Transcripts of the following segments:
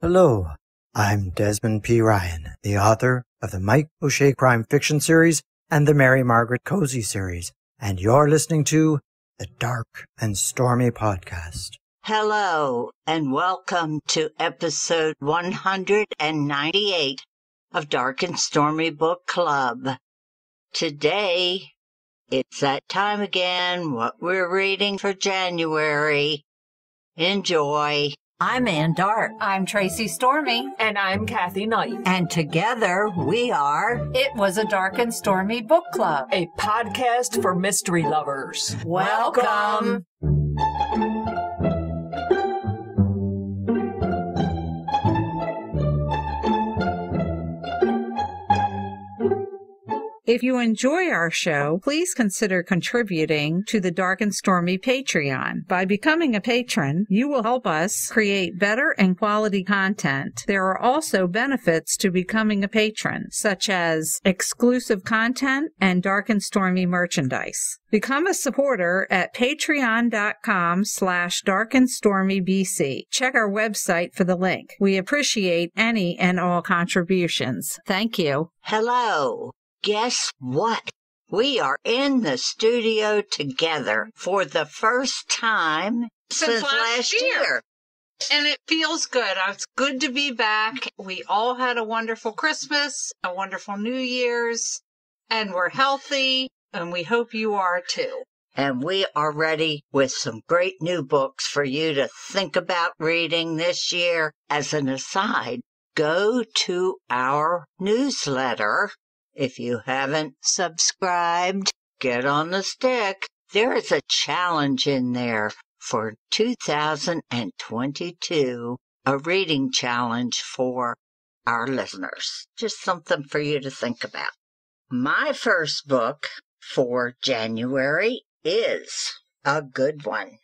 Hello, I'm Desmond P. Ryan, the author of the Mike O'Shea crime fiction series and the Mary Margaret Cozy series, and you're listening to the Dark and Stormy Podcast. Hello, and welcome to episode 198 of Dark and Stormy Book Club. Today, it's that time again, what we're reading for January. Enjoy. I'm Ann Dart. I'm Tracy Stormy. And I'm Kathy Knight. And together we are It Was a Dark and Stormy Book Club, a podcast for mystery lovers. Welcome. If you enjoy our show, please consider contributing to the Dark and Stormy Patreon. By becoming a patron, you will help us create better and quality content. There are also benefits to becoming a patron, such as exclusive content and Dark and Stormy merchandise. Become a supporter at patreon.com/darkandstormybc. Check our website for the link. We appreciate any and all contributions. Thank you. Hello. Guess what? We are in the studio together for the first time since last year. And it feels good. It's good to be back. We all had a wonderful Christmas, a wonderful New Year's, and we're healthy, and we hope you are too. And we are ready with some great new books for you to think about reading this year. As an aside, go to our newsletter. If you haven't subscribed, get on the stick. There is a challenge in there for 2022, a reading challenge for our listeners. Just something for you to think about. My first book for January is a good one.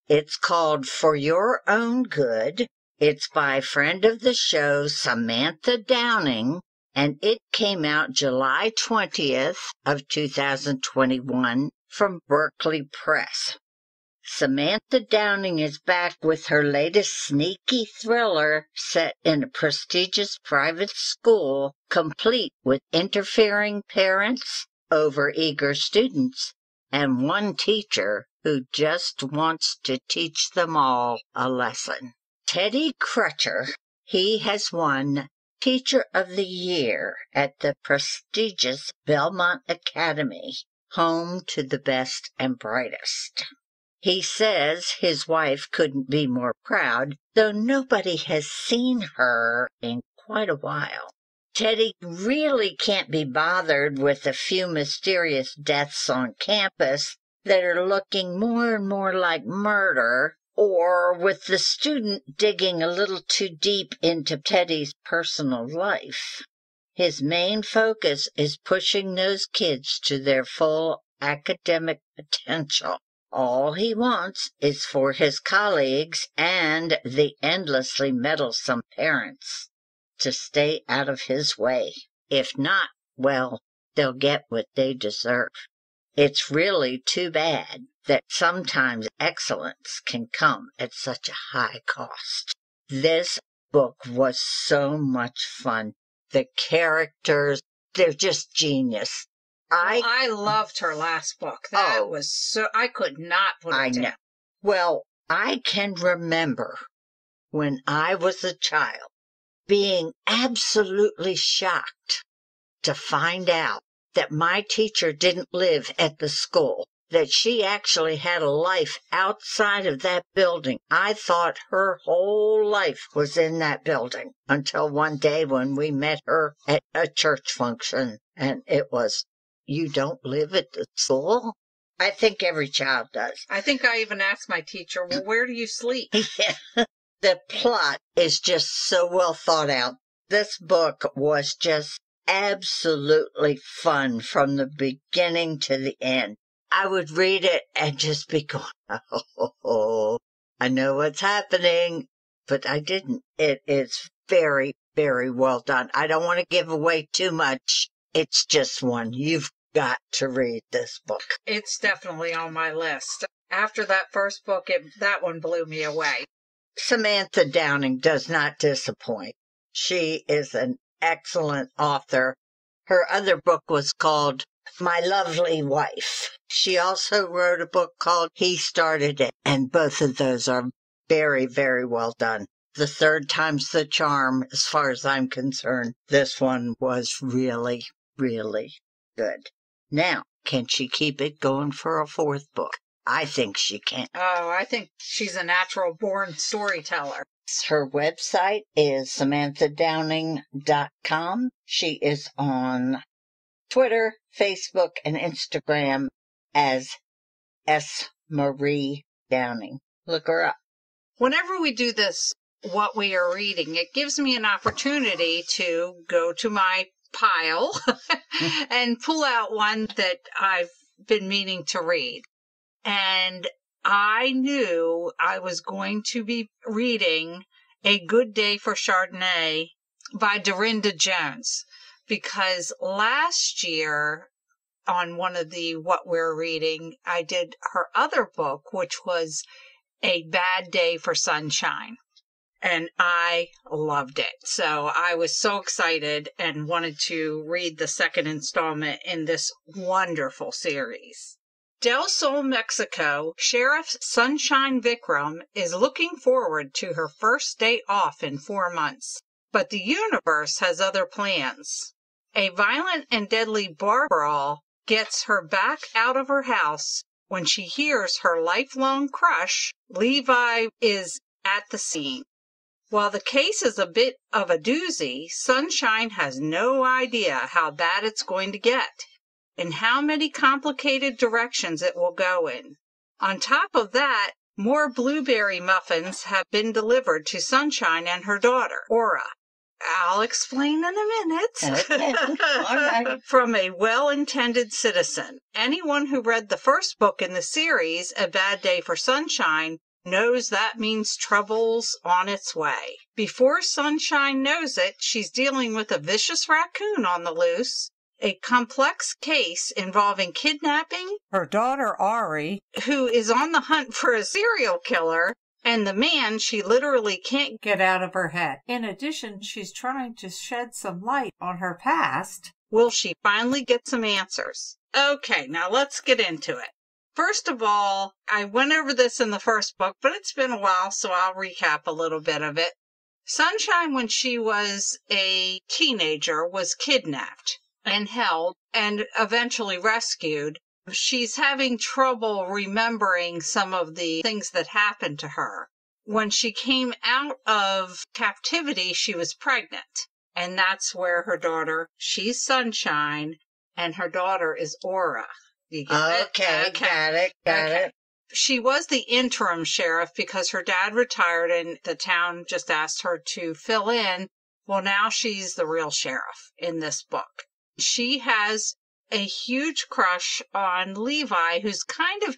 It's called For Your Own Good. It's by friend of the show, Samantha Downing. And it came out July 20th of 2021 from Berkley Press. Samantha Downing is back with her latest sneaky thriller set in a prestigious private school, complete with interfering parents, overeager students, and one teacher who just wants to teach them all a lesson. Teddy Crutcher, he has won Teacher of the Year at the prestigious Belmont Academy, home to the best and brightest. He says his wife couldn't be more proud, though nobody has seen her in quite a while. Teddy really can't be bothered with a few mysterious deaths on campus that are looking more and more like murder, or with the student digging a little too deep into Teddy's personal life. His main focus is pushing those kids to their full academic potential. All he wants is for his colleagues and the endlessly meddlesome parents to stay out of his way. If not, well, they'll get what they deserve. It's really too bad that sometimes excellence can come at such a high cost. This book was so much fun. The characters, they're just genius. I loved her last book. That was so, I could not put it down. know. Well, I can remember when I was a child being absolutely shocked to find out that my teacher didn't live at the school, that she actually had a life outside of that building. I thought her whole life was in that building until one day when we met her at a church function, and it was, "You don't live at the school?" I think every child does. I think I even asked my teacher, well, where do you sleep? Yeah. The plot is just so well thought out. This book was just absolutely fun from the beginning to the end. I would read it and just be going, oh, I know what's happening, but I didn't. It is very, very well done. I don't want to give away too much. It's just one. You've got to read this book. It's definitely on my list. After that first book, that one blew me away. Samantha Downing does not disappoint. She is an excellent author. Her other book was called My Lovely Wife. She also wrote a book called He Started It, and both of those are very, very well done. The third time's the charm, as far as I'm concerned. This one was really, really good. Now, can she keep it going for a fourth book? I think she can. Oh, I think she's a natural born storyteller. Her website is samanthadowning.com. She is on Twitter, Facebook, and Instagram as S. Marie Downing. Look her up. Whenever we do this, what we are reading, it gives me an opportunity to go to my pile and pull out one that I've been meaning to read. And I knew I was going to be reading A Good Day for Chardonnay by Dorinda Jones, because last year on one of the What We're Reading, I did her other book, which was A Bad Day for Sunshine. And I loved it. So I was so excited and wanted to read the second installment in this wonderful series. Del Sol, Mexico, Sheriff Sunshine Vikram is looking forward to her first day off in 4 months. But the universe has other plans. A violent and deadly bar brawl gets her back out of her house when she hears her lifelong crush, Levi, is at the scene. While the case is a bit of a doozy, Sunshine has no idea how bad it's going to get and how many complicated directions it will go in. On top of that, more blueberry muffins have been delivered to Sunshine and her daughter, Aura. I'll explain in a minute. Okay. All right. From a well-intended citizen. Anyone who read the first book in the series, A Bad Day for Sunshine, knows that means trouble's on its way. Before Sunshine knows it, she's dealing with a vicious raccoon on the loose, a complex case involving kidnapping, Her daughter, Ari, who is on the hunt for a serial killer, and the man she literally can't get out of her head. In addition, she's trying to shed some light on her past. Will she finally get some answers? Okay, now let's get into it. First of all, I went over this in the first book, but it's been a while, so I'll recap a little bit of it. Sunshine, when she was a teenager, was kidnapped and held and eventually rescued. She's having trouble remembering some of the things that happened to her. When she came out of captivity, she was pregnant. And that's where her daughter, she's Sunshine, and her daughter is Aura. You get it? Okay, got it. She was the interim sheriff because her dad retired and the town just asked her to fill in. Well, now she's the real sheriff in this book. She has a huge crush on Levi, who's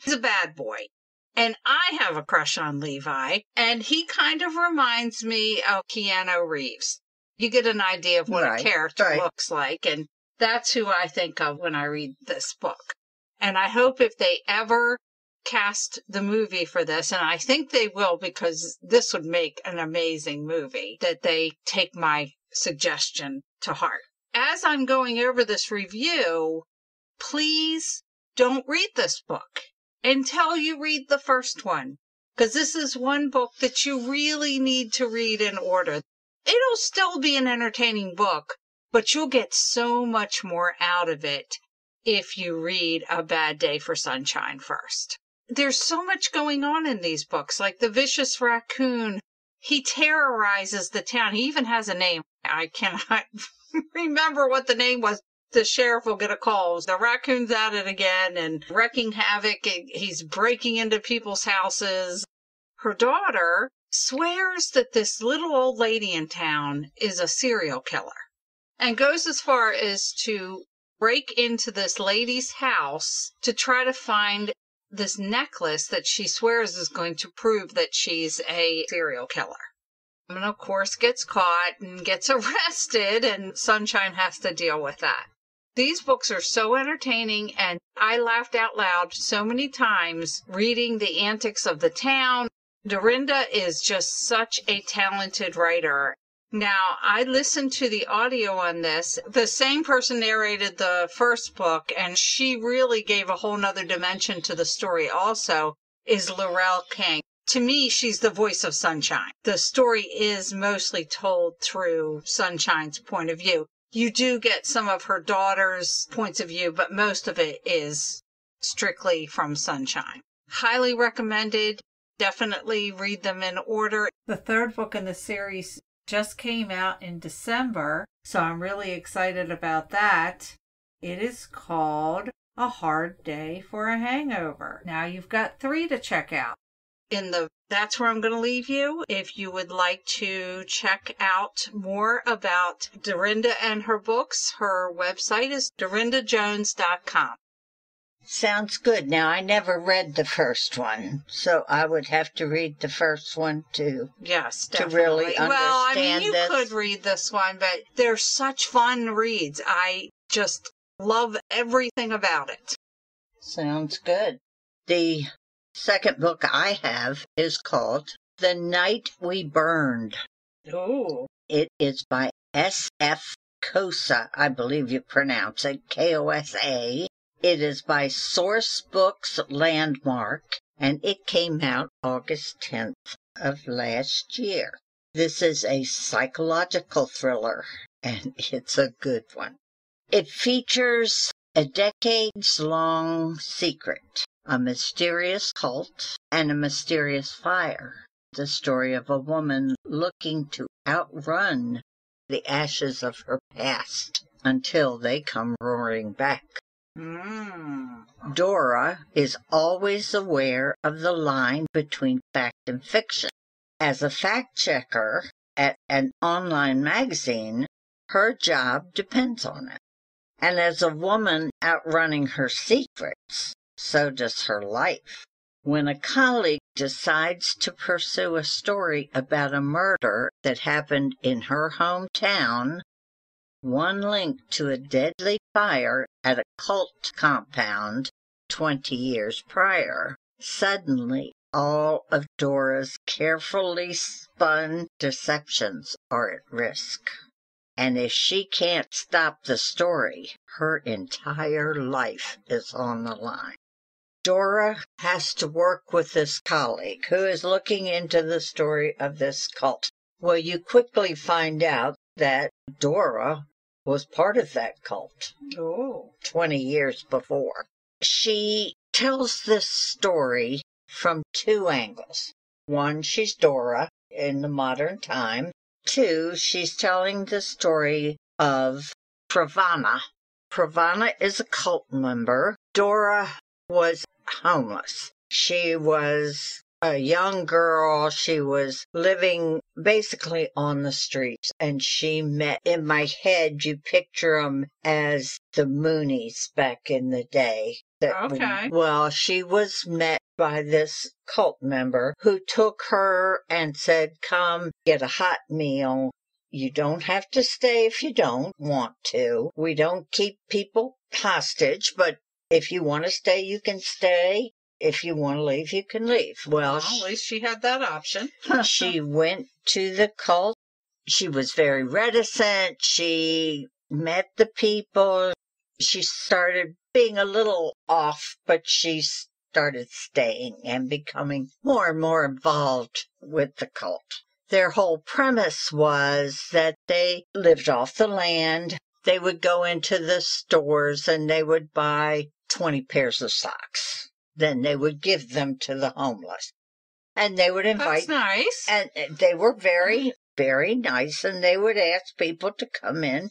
he's a bad boy. And I have a crush on Levi, and he kind of reminds me of Keanu Reeves. You get an idea of what a character looks like, and that's who I think of when I read this book. And I hope if they ever cast the movie for this, and I think they will because this would make an amazing movie, that they take my suggestion to heart. As I'm going over this review, please don't read this book until you read the first one, because this is one book that you really need to read in order. It'll still be an entertaining book, but you'll get so much more out of it if you read A Bad Day for Sunshine first. There's so much going on in these books, like the vicious raccoon. He terrorizes the town. He even has a name. I cannot remember what the name was. The sheriff will get a call. The raccoon's at it again and wreaking havoc. He's breaking into people's houses. Her daughter swears that this little old lady in town is a serial killer and goes as far as to break into this lady's house to try to find this necklace that she swears is going to prove that she's a serial killer. And of course gets caught and gets arrested, and Sunshine has to deal with that. These books are so entertaining, and I laughed out loud so many times reading the antics of the town, Dorinda is just such a talented writer. Now, I listened to the audio on this. The same person narrated the first book, and she really gave a whole nother dimension to the story also, is Laurel King. To me, she's the voice of Sunshine. The story is mostly told through Sunshine's point of view. You do get some of her daughter's points of view, but most of it is strictly from Sunshine. Highly recommended. Definitely read them in order. The third book in the series just came out in December, so I'm really excited about that. It is called A Hard Day for a Hangover. Now you've got 3 to check out. That's where I'm going to leave you. If you would like to check out more about Dorinda and her books, her website is dorindajones.com. Sounds good. Now, I never read the first one, so I would have to read the first one too. Yes, to definitely. really understand well, I mean, you this. could read this one, but they're such fun reads. I just love everything about it. Sounds good. The second book I have is called The Night We Burned. Oh. It is by S.F. Kosa, I believe you pronounce it, Kosa. It is by Source Books Landmark, and it came out August 10th of last year. This is a psychological thriller, and it's a good one. It features a decades-long secret, a mysterious cult, and a mysterious fire. The story of a woman looking to outrun the ashes of her past until they come roaring back. Dora is always aware of the line between fact and fiction. As a fact checker at an online magazine, her job depends on it. And as a woman outrunning her secrets, so does her life. When a colleague decides to pursue a story about a murder that happened in her hometown, one link to a deadly fire at a cult compound 20 years prior, suddenly all of Dora's carefully spun deceptions are at risk. And if she can't stop the story, her entire life is on the line. Dora has to work with this colleague who is looking into the story of this cult. Well, you quickly find out that Dora was part of that cult 20 years before. She tells this story from 2 angles. 1, she's Dora in the modern time. 2, she's telling the story of Pravana. Pravana is a cult member. Dora was homeless. She was a young girl. She was living basically on the streets, and she met, in my head, you picture them as the Moonies back in the day. Okay. Well, she was met by this cult member who took her and said, come get a hot meal. You don't have to stay if you don't want to. We don't keep people hostage, but if you want to stay, you can stay. If you want to leave, you can leave. Well, at least she had that option. She went to the cult. She was very reticent. She met the people. She started being a little off, but she started staying and becoming more and more involved with the cult. Their whole premise was that they lived off the land. They would go into the stores and they would buy 20 pairs of socks. Then they would give them to the homeless. And they would invite... That's nice. And they were very, very nice. And they would ask people to come in.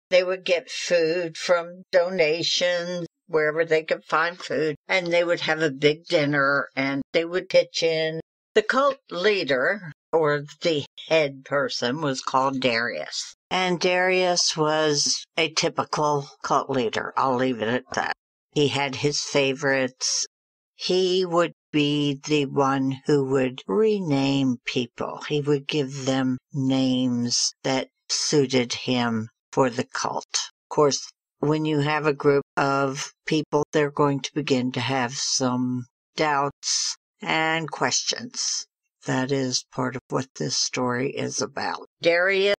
They would get food from donations, wherever they could find food. And they would have a big dinner and they would pitch in. The cult leader, or the head person, was called Darius. And Darius was a typical cult leader. I'll leave it at that. He had his favorites. He would be the one who would rename people. He would give them names that suited him for the cult. Of course, when you have a group of people, they're going to begin to have some doubts and questions. That is part of what this story is about. Darius